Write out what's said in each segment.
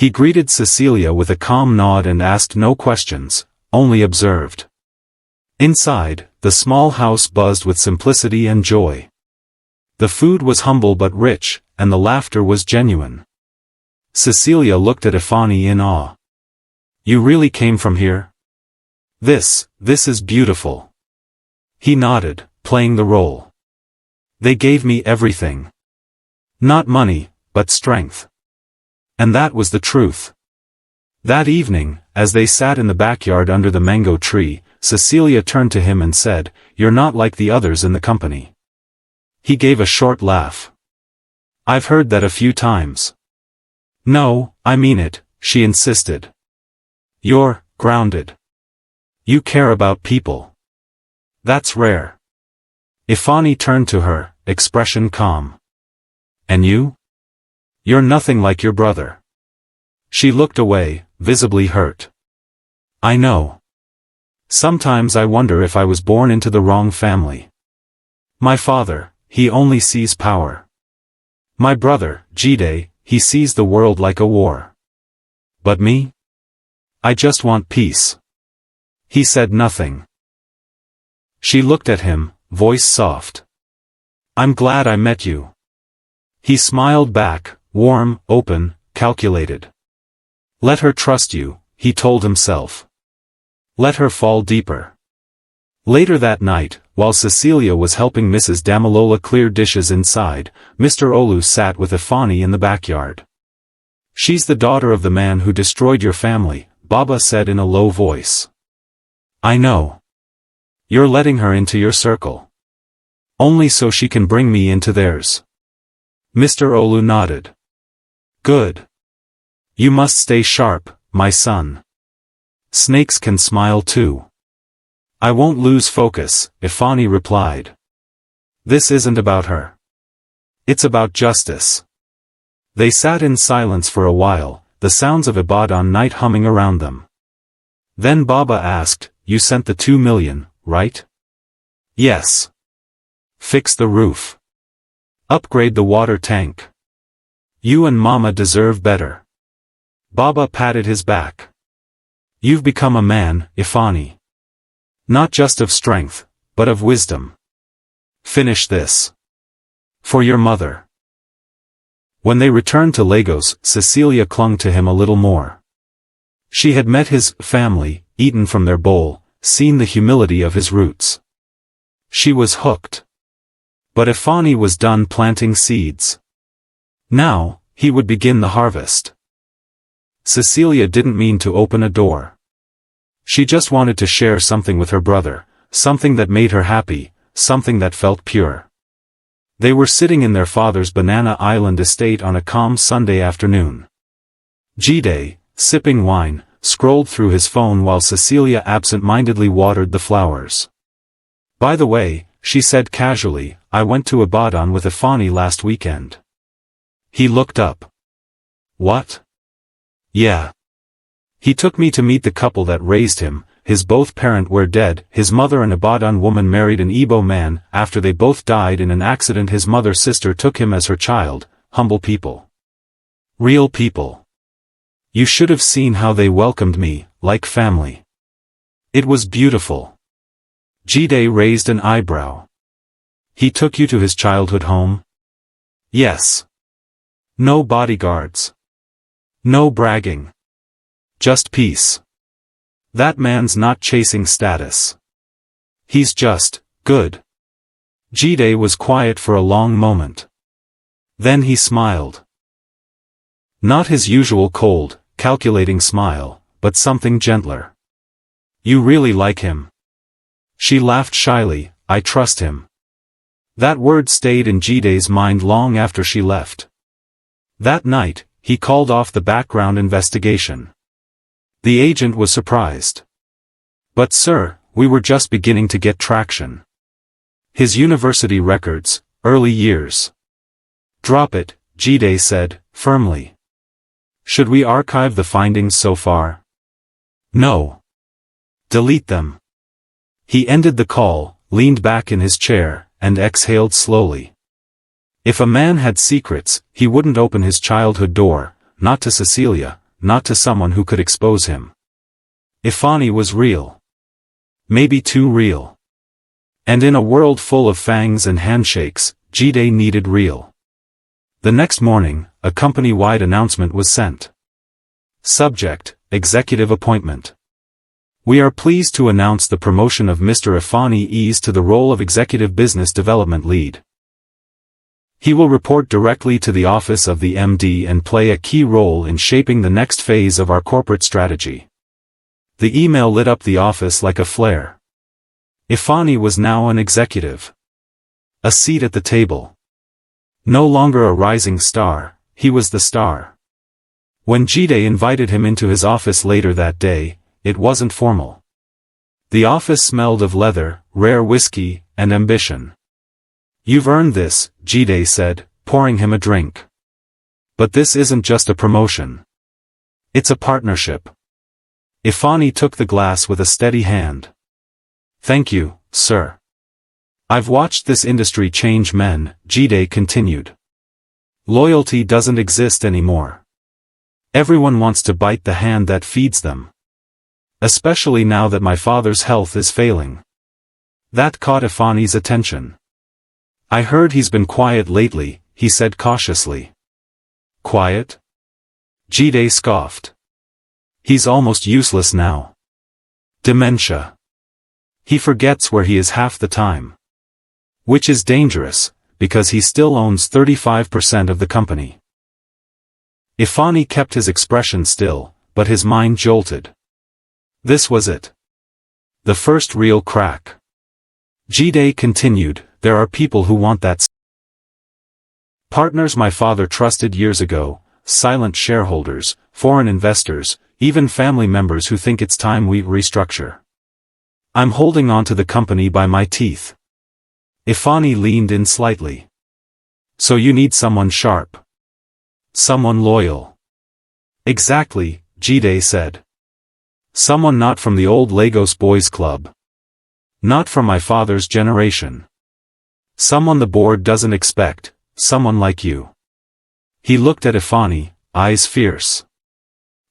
He greeted Cecilia with a calm nod and asked no questions, only observed. Inside, the small house buzzed with simplicity and joy. The food was humble but rich, and the laughter was genuine. Cecilia looked at Ifeanyi in awe. "You really came from here? This is beautiful." He nodded, playing the role. "They gave me everything. Not money, but strength." And that was the truth. That evening, as they sat in the backyard under the mango tree, Cecilia turned to him and said, "You're not like the others in the company." He gave a short laugh. "I've heard that a few times." "No, I mean it," she insisted. "You're grounded. You care about people. That's rare." Ifeanyi turned to her, expression calm. "And you? You're nothing like your brother." She looked away, visibly hurt. "I know. Sometimes I wonder if I was born into the wrong family. My father, he only sees power. My brother, Jide, he sees the world like a war. But me? I just want peace." He said nothing. She looked at him, voice soft. "I'm glad I met you." He smiled back, warm, open, calculated. "Let her trust you," he told himself. "Let her fall deeper." Later that night, while Cecilia was helping Mrs. Damilola clear dishes inside, Mr. Olu sat with Ifeanyi in the backyard. "She's the daughter of the man who destroyed your family," Baba said in a low voice. "I know. You're letting her into your circle. Only so she can bring me into theirs." Mr. Olu nodded. "Good. You must stay sharp, my son. Snakes can smile too." "I won't lose focus," Ifeanyi replied. "This isn't about her. It's about justice." They sat in silence for a while, the sounds of Ibadan night humming around them. Then Baba asked, "You sent the 2 million, right?" "Yes." "Fix the roof. Upgrade the water tank. You and Mama deserve better." Baba patted his back. "You've become a man, Ifeanyi. Not just of strength, but of wisdom. Finish this. For your mother." When they returned to Lagos, Cecilia clung to him a little more. She had met his family, eaten from their bowl, seen the humility of his roots. She was hooked. But Ifeanyi was done planting seeds. Now, he would begin the harvest. Cecilia didn't mean to open a door. She just wanted to share something with her brother, something that made her happy, something that felt pure. They were sitting in their father's Banana Island estate on a calm Sunday afternoon. Jide, sipping wine, scrolled through his phone while Cecilia absent-mindedly watered the flowers. "By the way," she said casually, "I went to Ibadan with Ifeanyi last weekend." He looked up. "What?" "Yeah. He took me to meet the couple that raised him. His both parents were dead. His mother, an Ibadan woman, married an Igbo man. After they both died in an accident, his mother's sister took him as her child. Humble people. Real people. You should have seen how they welcomed me, like family. It was beautiful." Jide raised an eyebrow. "He took you to his childhood home?" "Yes. No bodyguards. No bragging. Just peace. That man's not chasing status. He's just good." Jide was quiet for a long moment. Then he smiled. Not his usual cold, calculating smile, but something gentler. "You really like him?" She laughed shyly. "I trust him." That word stayed in Jide's mind long after she left. That night, he called off the background investigation. The agent was surprised. "But sir, we were just beginning to get traction. His university records, early years." "Drop it," Jide said, firmly. "Should we archive the findings so far?" "No. Delete them." He ended the call, leaned back in his chair, and exhaled slowly. If a man had secrets, he wouldn't open his childhood door, not to Cecilia, not to someone who could expose him. Ifeanyi was real. Maybe too real. And in a world full of fangs and handshakes, Jide needed real. The next morning, a company-wide announcement was sent. Subject: Executive Appointment. We are pleased to announce the promotion of Mr. Ifeanyi Nwosu to the role of Executive Business Development Lead. He will report directly to the office of the MD and play a key role in shaping the next phase of our corporate strategy. The email lit up the office like a flare. Ifeanyi was now an executive. A seat at the table. No longer a rising star, he was the star. When Jide invited him into his office later that day, it wasn't formal. The office smelled of leather, rare whiskey, and ambition. "You've earned this," Jide said, pouring him a drink. "But this isn't just a promotion. It's a partnership." Ifeanyi took the glass with a steady hand. "Thank you, sir. I've watched this industry change men," Jide continued. "Loyalty doesn't exist anymore. Everyone wants to bite the hand that feeds them. Especially now that my father's health is failing." That caught Ifeanyi's attention. "I heard he's been quiet lately," he said cautiously. "Quiet?" Jide scoffed. "He's almost useless now. Dementia. He forgets where he is half the time. Which is dangerous, because he still owns 35% of the company." Ifeanyi kept his expression still, but his mind jolted. This was it. The first real crack. Jide continued, "There are people who want that. Partners my father trusted years ago, silent shareholders, foreign investors, even family members who think it's time we restructure. I'm holding on to the company by my teeth." Ifeanyi leaned in slightly. "So you need someone sharp. Someone loyal." "Exactly," Jide said. "Someone not from the old Lagos Boys Club. Not from my father's generation. Someone the board doesn't expect, someone like you." He looked at Ifeanyi, eyes fierce.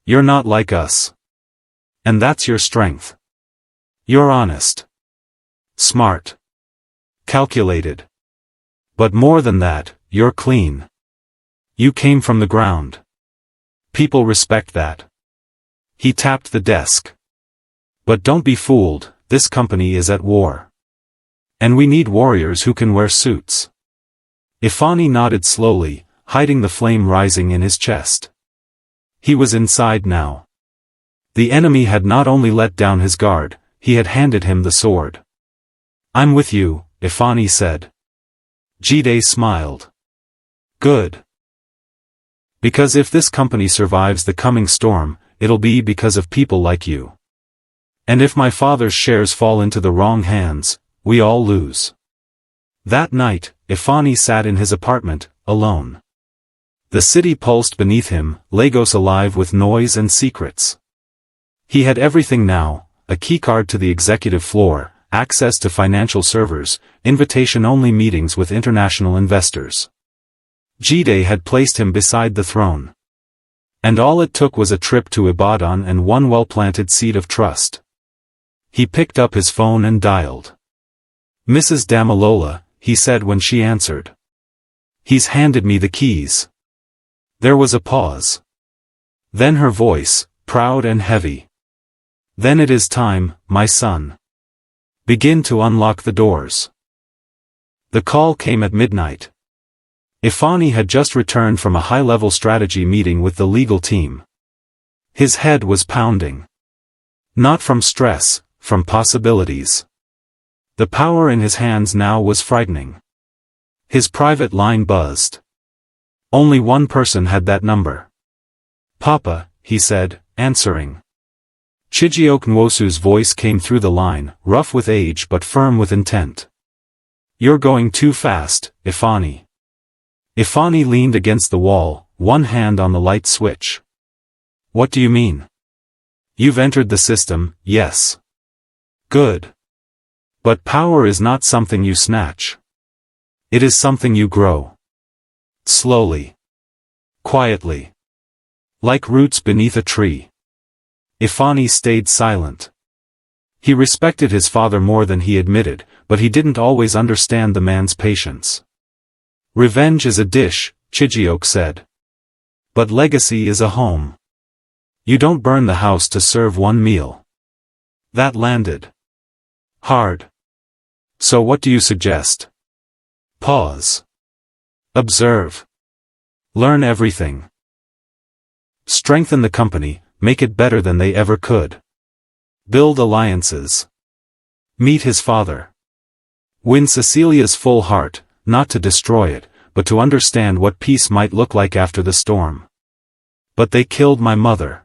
"You're not like us. And that's your strength. You're honest. Smart. Calculated. But more than that, you're clean. You came from the ground. People respect that." He tapped the desk. "But don't be fooled, this company is at war. And we need warriors who can wear suits." Ifeanyi nodded slowly, hiding the flame rising in his chest. He was inside now. The enemy had not only let down his guard, he had handed him the sword. "I'm with you," Ifeanyi said. Jide smiled. "Good. Because if this company survives the coming storm, it'll be because of people like you. And if my father's shares fall into the wrong hands, we all lose." That night, Ifeanyi sat in his apartment, alone. The city pulsed beneath him, Lagos alive with noise and secrets. He had everything now: a keycard to the executive floor, access to financial servers, invitation-only meetings with international investors. Jide had placed him beside the throne. And all it took was a trip to Ibadan and one well-planted seed of trust. He picked up his phone and dialed. "Mrs. Damilola," he said when she answered. "He's handed me the keys." There was a pause. Then her voice, proud and heavy. "Then it is time, my son. Begin to unlock the doors." The call came at midnight. Ifeanyi had just returned from a high-level strategy meeting with the legal team. His head was pounding. Not from stress, from possibilities. The power in his hands now was frightening. His private line buzzed. Only one person had that number. "Papa," he said, answering. Ifeanyi Nwosu's voice came through the line, rough with age but firm with intent. "You're going too fast, Ifeanyi." Ifeanyi leaned against the wall, one hand on the light switch. "What do you mean?" "You've entered the system, yes. Good. But power is not something you snatch. It is something you grow. Slowly. Quietly. Like roots beneath a tree. Ifeanyi stayed silent. He respected his father more than he admitted, but he didn't always understand the man's patience. Revenge is a dish, Chijioke said. But legacy is a home. You don't burn the house to serve one meal. That landed hard. So what do you suggest? Pause. Observe. Learn everything. Strengthen the company, make it better than they ever could. Build alliances. Meet his father. Win Cecilia's full heart, not to destroy it, but to understand what peace might look like after the storm. But they killed my mother.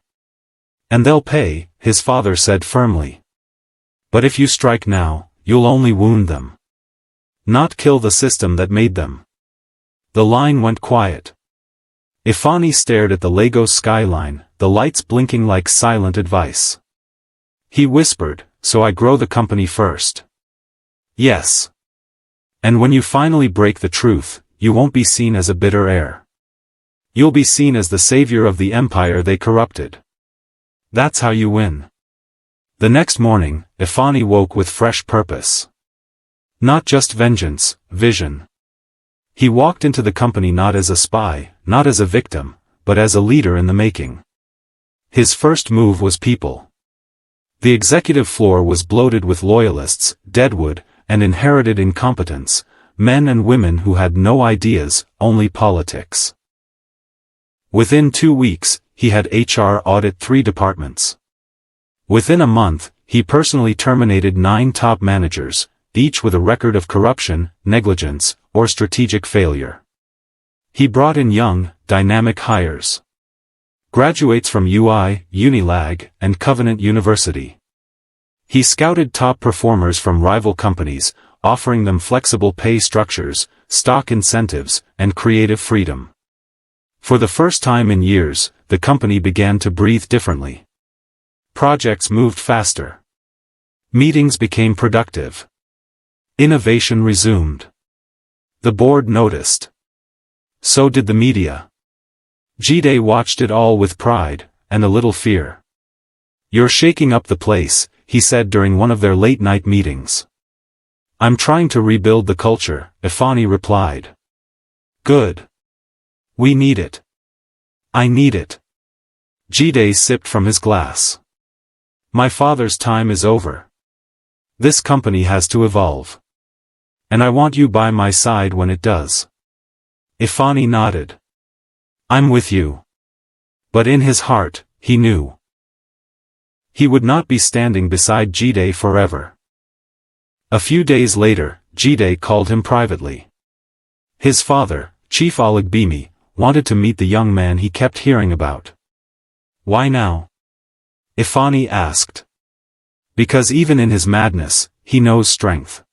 And they'll pay, his father said firmly. But if you strike now, you'll only wound them. Not kill the system that made them. The line went quiet. Ifeanyi stared at the Lagos skyline, the lights blinking like silent advice. He whispered, so I grow the company first. Yes. And when you finally break the truth, you won't be seen as a bitter heir. You'll be seen as the savior of the empire they corrupted. That's how you win. The next morning, Ifeanyi woke with fresh purpose. Not just vengeance, vision. He walked into the company not as a spy, not as a victim, but as a leader in the making. His first move was people. The executive floor was bloated with loyalists, deadwood, and inherited incompetence, men and women who had no ideas, only politics. Within 2 weeks, he had HR audit 3 departments. Within a month, he personally terminated 9 top managers, each with a record of corruption, negligence, or strategic failure. He brought in young, dynamic hires. Graduates from UI, Unilag, and Covenant University. He scouted top performers from rival companies, offering them flexible pay structures, stock incentives, and creative freedom. For the first time in years, the company began to breathe differently. Projects moved faster. Meetings became productive. Innovation resumed. The board noticed. So did the media. Jide watched it all with pride, and a little fear. You're shaking up the place, he said during one of their late-night meetings. I'm trying to rebuild the culture, Ifeanyi replied. Good. We need it. I need it. Jide sipped from his glass. My father's time is over. This company has to evolve. And I want you by my side when it does. Ifeanyi nodded. I'm with you. But in his heart, he knew. He would not be standing beside Jide forever. A few days later, Jide called him privately. His father, Chief Alagbemi, wanted to meet the young man he kept hearing about. Why now? Ifeanyi asked. Because even in his madness, he knows strength.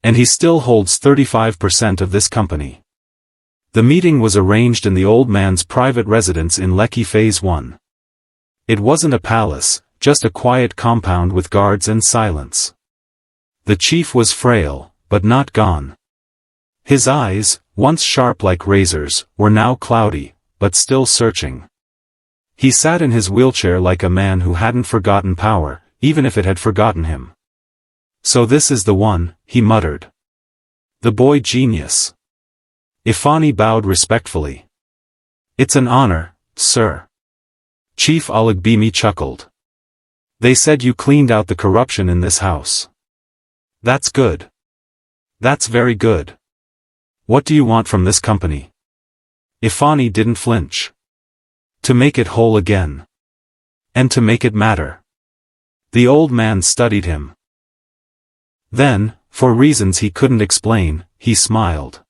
And he still holds 35% of this company. The meeting was arranged in the old man's private residence in Lekki Phase 1. It wasn't a palace, just a quiet compound with guards and silence. The chief was frail, but not gone. His eyes, once sharp like razors, were now cloudy, but still searching. He sat in his wheelchair like a man who hadn't forgotten power, even if it had forgotten him. So this is the one, he muttered. The boy genius. Ifeanyi bowed respectfully. It's an honor, sir. Chief Alagbemi chuckled. They said you cleaned out the corruption in this house. That's good. That's very good. What do you want from this company? Ifeanyi didn't flinch. To make it whole again. And to make it matter. The old man studied him. Then, for reasons he couldn't explain, he smiled.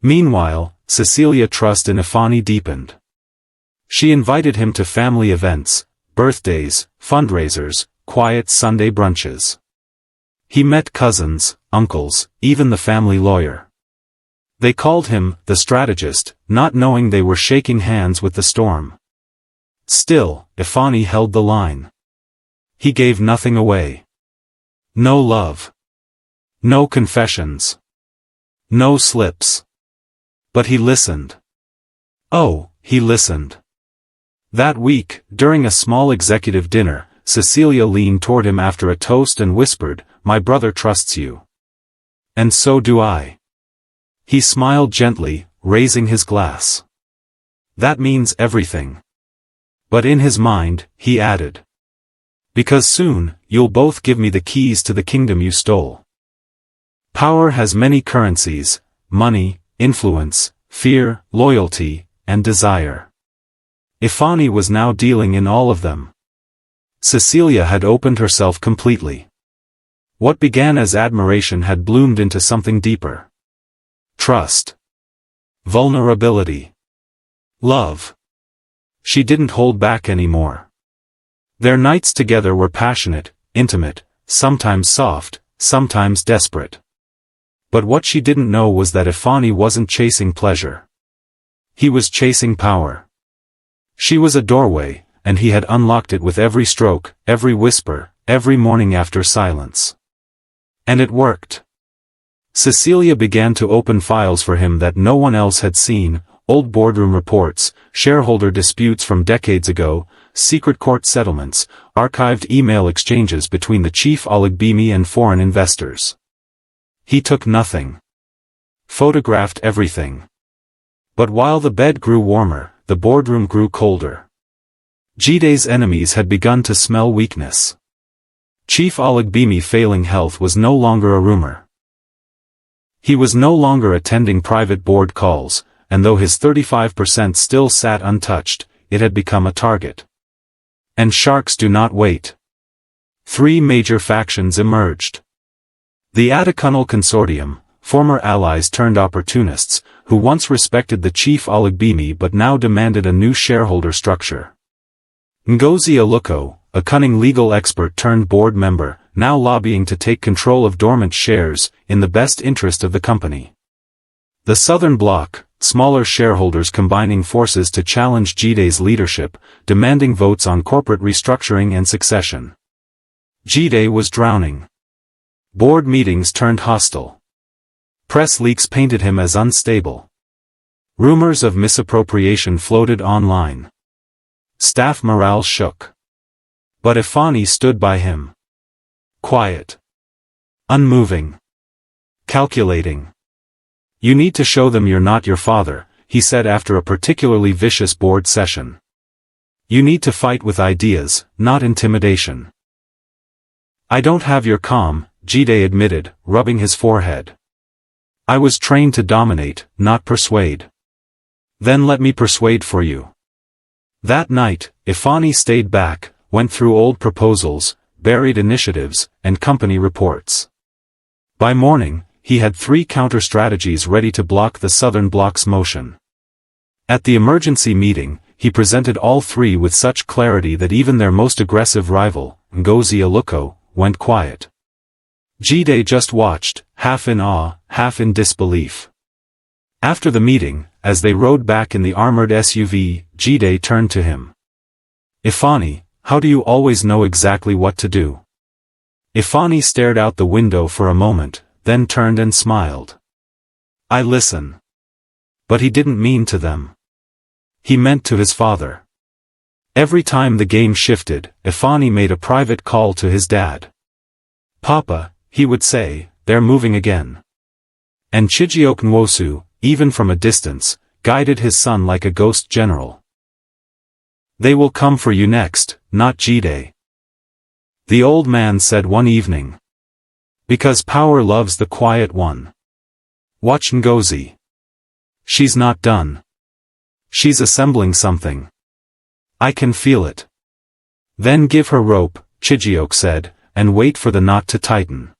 Meanwhile, Cecilia's trust in Ifeanyi deepened. She invited him to family events, birthdays, fundraisers, quiet Sunday brunches. He met cousins, uncles, even the family lawyer. They called him the strategist, not knowing they were shaking hands with the storm. Still, Ifeanyi held the line. He gave nothing away. No love. No confessions. No slips. But he listened. Oh, he listened. That week, during a small executive dinner, Cecilia leaned toward him after a toast and whispered, "My brother trusts you. And so do I." He smiled gently, raising his glass. "That means everything." But in his mind, he added, "Because soon, you'll both give me the keys to the kingdom you stole." Power has many currencies: money, influence, fear, loyalty, and desire. Ifeanyi was now dealing in all of them. Cecilia had opened herself completely. What began as admiration had bloomed into something deeper. Trust. Vulnerability. Love. She didn't hold back anymore. Their nights together were passionate, intimate, sometimes soft, sometimes desperate. But what she didn't know was that Ifeanyi wasn't chasing pleasure. He was chasing power. She was a doorway, and he had unlocked it with every stroke, every whisper, every morning after silence. And it worked. Cecilia began to open files for him that no one else had seen: old boardroom reports, shareholder disputes from decades ago, secret court settlements, archived email exchanges between the chief Alagbimi and foreign investors. He took nothing. Photographed everything. But while the bed grew warmer, the boardroom grew colder. Jide's enemies had begun to smell weakness. Chief Alagbimi failing health was no longer a rumor. He was no longer attending private board calls, and though his 35% still sat untouched, it had become a target. And sharks do not wait. 3 major factions emerged. The Atakunal Consortium, former allies turned opportunists, who once respected the chief Alagbimi but now demanded a new shareholder structure. Ngozi Aluko, a cunning legal expert turned board member, now lobbying to take control of dormant shares, in the best interest of the company. The Southern Bloc, smaller shareholders combining forces to challenge Jide's leadership, demanding votes on corporate restructuring and succession. Jide was drowning. Board meetings turned hostile. Press leaks painted him as unstable. Rumors of misappropriation floated online. Staff morale shook. But Ifeanyi stood by him. Quiet. Unmoving. Calculating. "You need to show them you're not your father," he said after a particularly vicious board session. "You need to fight with ideas, not intimidation." "I don't have your calm," Jide admitted, rubbing his forehead. "I was trained to dominate, not persuade." "Then let me persuade for you." That night, Ifeanyi stayed back, went through old proposals, buried initiatives, and company reports. By morning, he had 3 counter-strategies ready to block the Southern Bloc's motion. At the emergency meeting, he presented all 3 with such clarity that even their most aggressive rival, Ngozi Aluko, went quiet. Jide just watched, half in awe, half in disbelief. After the meeting, as they rode back in the armored SUV, Jide turned to him. "Ifeanyi, how do you always know exactly what to do?" Ifeanyi stared out the window for a moment, then turned and smiled. "I listen." But he didn't mean to them. He meant to his father. Every time the game shifted, Ifeanyi made a private call to his dad. "Papa," he would say, "they're moving again." And Ifeanyi Nwosu, even from a distance, guided his son like a ghost general. "They will come for you next, not Jide," the old man said one evening. "Because power loves the quiet one. Watch Ngozi. She's not done. She's assembling something. I can feel it." "Then give her rope," Chijioke said, "and wait for the knot to tighten."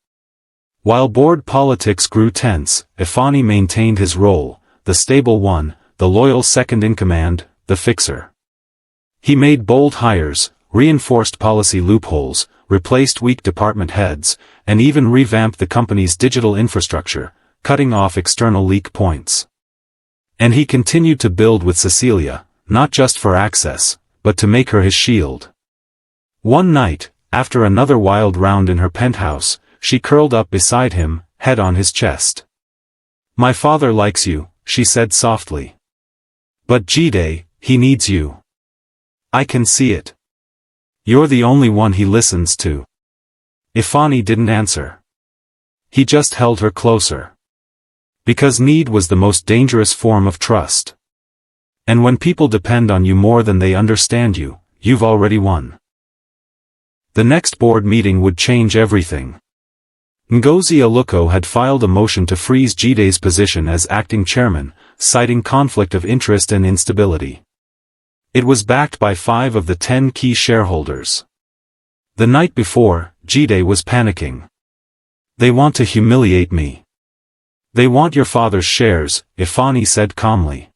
While board politics grew tense, Ifeanyi maintained his role, the stable one, the loyal second-in-command, the fixer. He made bold hires, reinforced policy loopholes, replaced weak department heads, and even revamped the company's digital infrastructure, cutting off external leak points. And he continued to build with Cecilia, not just for access, but to make her his shield. One night, after another wild round in her penthouse, she curled up beside him, head on his chest. "My father likes you," she said softly. "But Jide, he needs you. I can see it. You're the only one he listens to. Ifeanyi didn't answer. He just held her closer. Because need was the most dangerous form of trust. And when people depend on you more than they understand you, you've already won. The next board meeting would change everything. Ngozi Aluko had filed a motion to freeze Jide's position as acting chairman, citing conflict of interest and instability. It was backed by 5 of the 10 key shareholders. The night before, Jide was panicking. They want to humiliate me. They want your father's shares, Ifeanyi said calmly.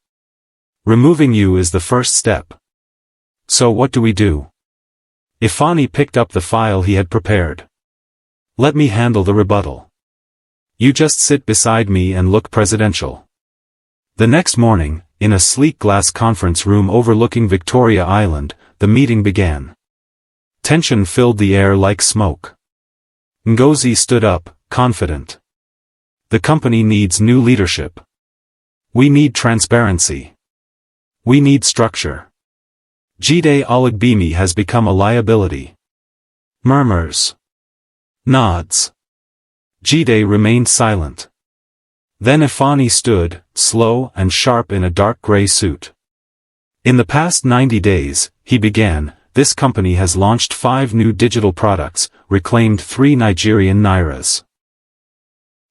Removing you is the first step. So what do we do? Ifeanyi picked up the file he had prepared. Let me handle the rebuttal. You just sit beside me and look presidential. The next morning, in a sleek glass conference room overlooking Victoria Island, the meeting began. Tension filled the air like smoke. Ngozi stood up, confident. The company needs new leadership. We need transparency. We need structure. Jide Olugbemi has become a liability. Murmurs. Nods. Jide remained silent. Then Ifeanyi stood, slow and sharp in a dark gray suit. In the past 90 days, he began, this company has launched 5 new digital products, reclaimed 3 Nigerian nairas.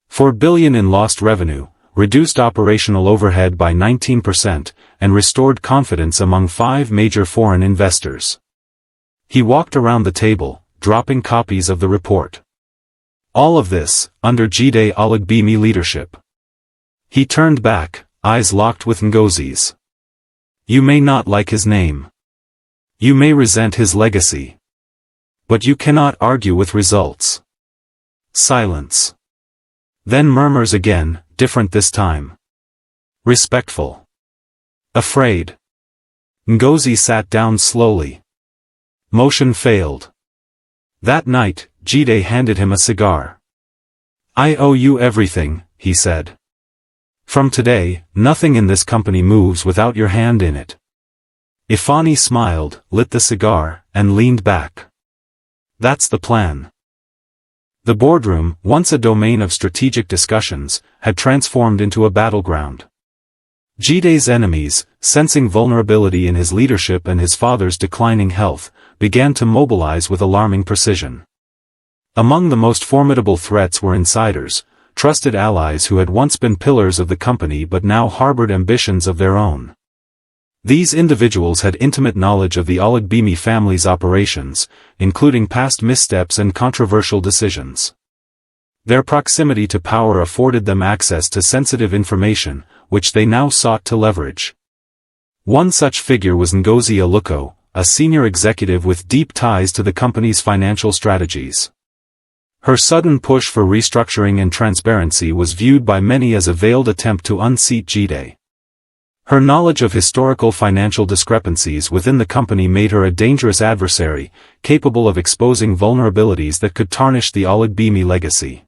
4 billion in lost revenue, reduced operational overhead by 19%, and restored confidence among 5 major foreign investors. He walked around the table, dropping copies of the report. All of this, under Jide Olugbemi leadership. He turned back, eyes locked with Ngozi's. You may not like his name. You may resent his legacy. But you cannot argue with results. Silence. Then murmurs again, different this time. Respectful. Afraid. Ngozi sat down slowly. Motion failed. That night, Jide handed him a cigar. I owe you everything, he said. From today, nothing in this company moves without your hand in it. Ifeanyi smiled, lit the cigar, and leaned back. That's the plan. The boardroom, once a domain of strategic discussions, had transformed into a battleground. Jide's enemies, sensing vulnerability in his leadership and his father's declining health, began to mobilize with alarming precision. Among the most formidable threats were insiders, trusted allies who had once been pillars of the company but now harbored ambitions of their own. These individuals had intimate knowledge of the Olugbemi family's operations, including past missteps and controversial decisions. Their proximity to power afforded them access to sensitive information, which they now sought to leverage. One such figure was Ngozi Aluko, a senior executive with deep ties to the company's financial strategies. Her sudden push for restructuring and transparency was viewed by many as a veiled attempt to unseat Jide. Her knowledge of historical financial discrepancies within the company made her a dangerous adversary, capable of exposing vulnerabilities that could tarnish the Olugbemi legacy.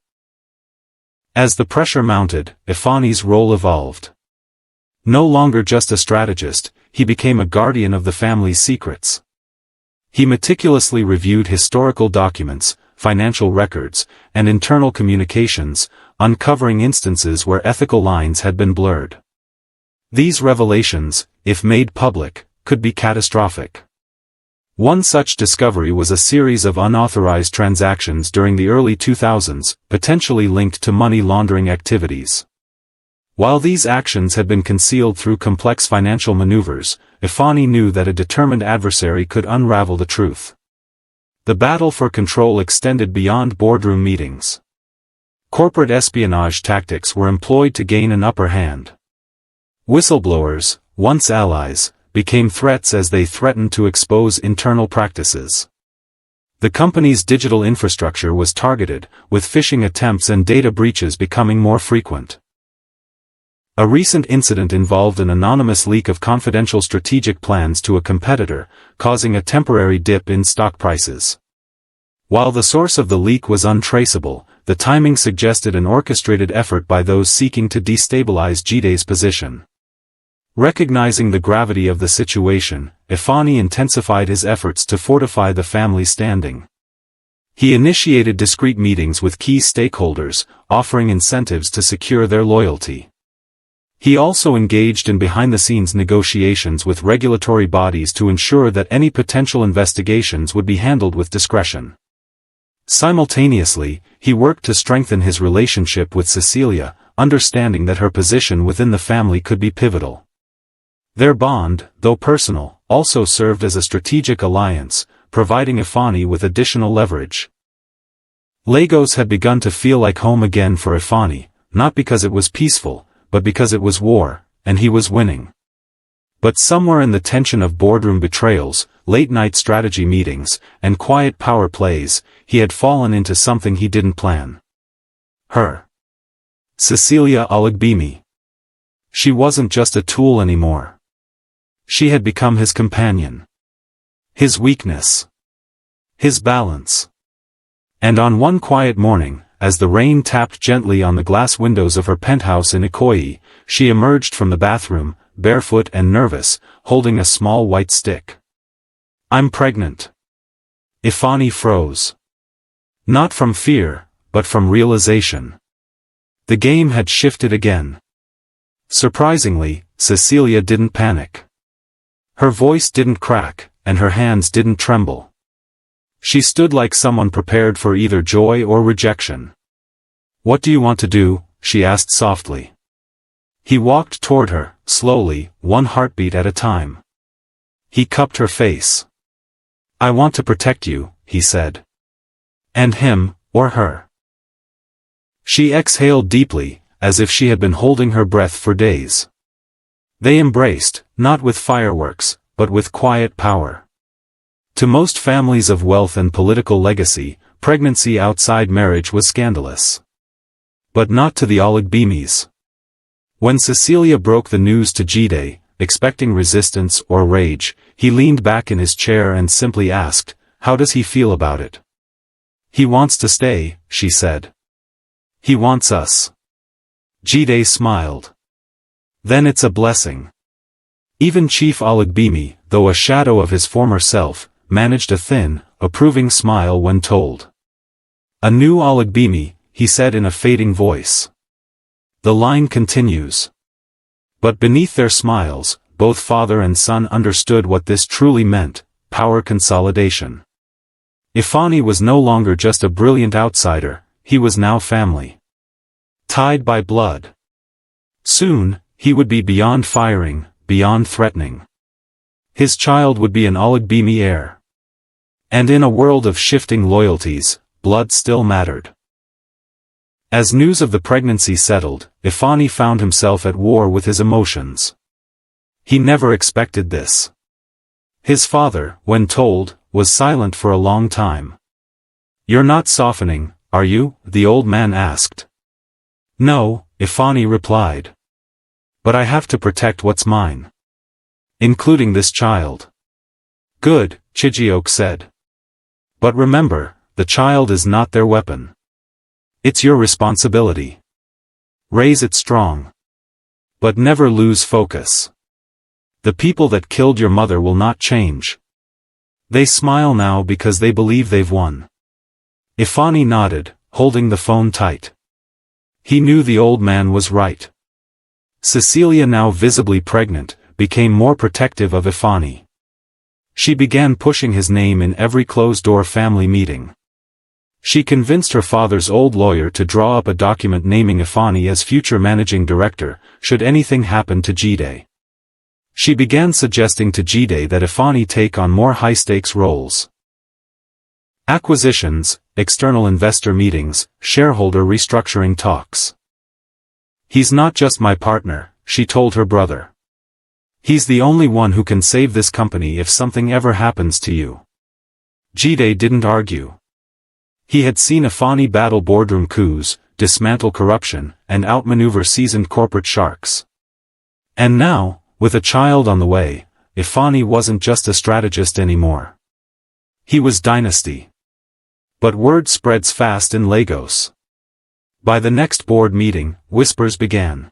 As the pressure mounted, Ifeanyi's role evolved. No longer just a strategist, he became a guardian of the family's secrets. He meticulously reviewed historical documents, financial records, and internal communications, uncovering instances where ethical lines had been blurred. These revelations, if made public, could be catastrophic. One such discovery was a series of unauthorized transactions during the early 2000s, potentially linked to money laundering activities. While these actions had been concealed through complex financial maneuvers, Ifeanyi knew that a determined adversary could unravel the truth. The battle for control extended beyond boardroom meetings. Corporate espionage tactics were employed to gain an upper hand. Whistleblowers, once allies, became threats as they threatened to expose internal practices. The company's digital infrastructure was targeted, with phishing attempts and data breaches becoming more frequent. A recent incident involved an anonymous leak of confidential strategic plans to a competitor, causing a temporary dip in stock prices. While the source of the leak was untraceable, the timing suggested an orchestrated effort by those seeking to destabilize Jide's position. Recognizing the gravity of the situation, Ifeanyi intensified his efforts to fortify the family's standing. He initiated discreet meetings with key stakeholders, offering incentives to secure their loyalty. He also engaged in behind-the-scenes negotiations with regulatory bodies to ensure that any potential investigations would be handled with discretion. Simultaneously, he worked to strengthen his relationship with Cecilia, understanding that her position within the family could be pivotal. Their bond, though personal, also served as a strategic alliance, providing Ifeanyi with additional leverage. Lagos had begun to feel like home again for Ifeanyi, not because it was peaceful, but because it was war, and he was winning. But somewhere in the tension of boardroom betrayals, late-night strategy meetings, and quiet power plays, he had fallen into something he didn't plan. Her. Cecilia Olugbemi. She wasn't just a tool anymore. She had become his companion. His weakness. His balance. And on one quiet morning, as the rain tapped gently on the glass windows of her penthouse in Ikoyi, she emerged from the bathroom, barefoot and nervous, holding a small white stick. "I'm pregnant." Ifeanyi froze. Not from fear, but from realization. The game had shifted again. Surprisingly, Cecilia didn't panic. Her voice didn't crack, and her hands didn't tremble. She stood like someone prepared for either joy or rejection. "What do you want to do?" she asked softly. He walked toward her, slowly, one heartbeat at a time. He cupped her face. "I want to protect you," he said. "And him, or her." She exhaled deeply, as if she had been holding her breath for days. They embraced, not with fireworks, but with quiet power. To most families of wealth and political legacy, pregnancy outside marriage was scandalous. But not to the Olugbemis. When Cecilia broke the news to Jide, expecting resistance or rage, he leaned back in his chair and simply asked, "How does he feel about it?" "He wants to stay," she said. "He wants us." Jide smiled. "Then it's a blessing." Even Chief Olugbemi, though a shadow of his former self, managed a thin, approving smile when told. "A new Olugbemi," he said in a fading voice. The line continues. But beneath their smiles, both father and son understood what this truly meant: power consolidation. Ifeanyi was no longer just a brilliant outsider, he was now family. Tied by blood. Soon, he would be beyond firing, beyond threatening. His child would be an Olugbemi heir. And in a world of shifting loyalties, blood still mattered. As news of the pregnancy settled, Ifeanyi found himself at war with his emotions. He never expected this. His father, when told, was silent for a long time. "You're not softening, are you?" the old man asked. "No," Ifeanyi replied. "But I have to protect what's mine. Including this child." "Good," Chijioke said. "But remember, the child is not their weapon. It's your responsibility. Raise it strong. But never lose focus. The people that killed your mother will not change. They smile now because they believe they've won." Ifeanyi nodded, holding the phone tight. He knew the old man was right. Cecilia, now visibly pregnant, became more protective of Ifeanyi. She began pushing his name in every closed-door family meeting. She convinced her father's old lawyer to draw up a document naming Ifeanyi as future managing director, should anything happen to Jide. She began suggesting to Jide that Ifeanyi take on more high-stakes roles. Acquisitions, external investor meetings, shareholder restructuring talks. "He's not just my partner," she told her brother. "He's the only one who can save this company if something ever happens to you." Jide didn't argue. He had seen Ifeanyi battle boardroom coups, dismantle corruption, and outmaneuver seasoned corporate sharks. And now, with a child on the way, Ifeanyi wasn't just a strategist anymore. He was dynasty. But word spreads fast in Lagos. By the next board meeting, whispers began.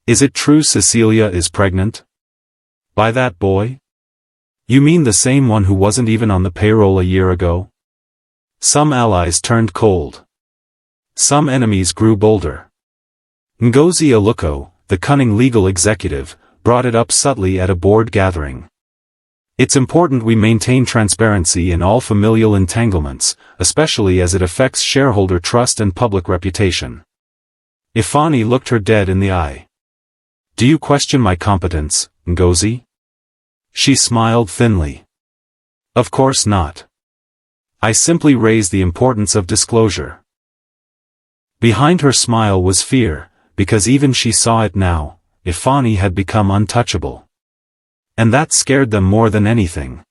Is it true Cecilia is pregnant? By that boy? You mean the same one who wasn't even on the payroll a year ago? Some allies turned cold. Some enemies grew bolder. Ngozi Aluko, the cunning legal executive, brought it up subtly at a board gathering. It's important we maintain transparency in all familial entanglements, especially as it affects shareholder trust and public reputation. Ifeanyi looked her dead in the eye. Do you question my competence, Ngozi? She smiled thinly. Of course not. I simply raise the importance of disclosure. Behind her smile was fear, because even she saw it now, Ifeanyi had become untouchable. And that scared them more than anything.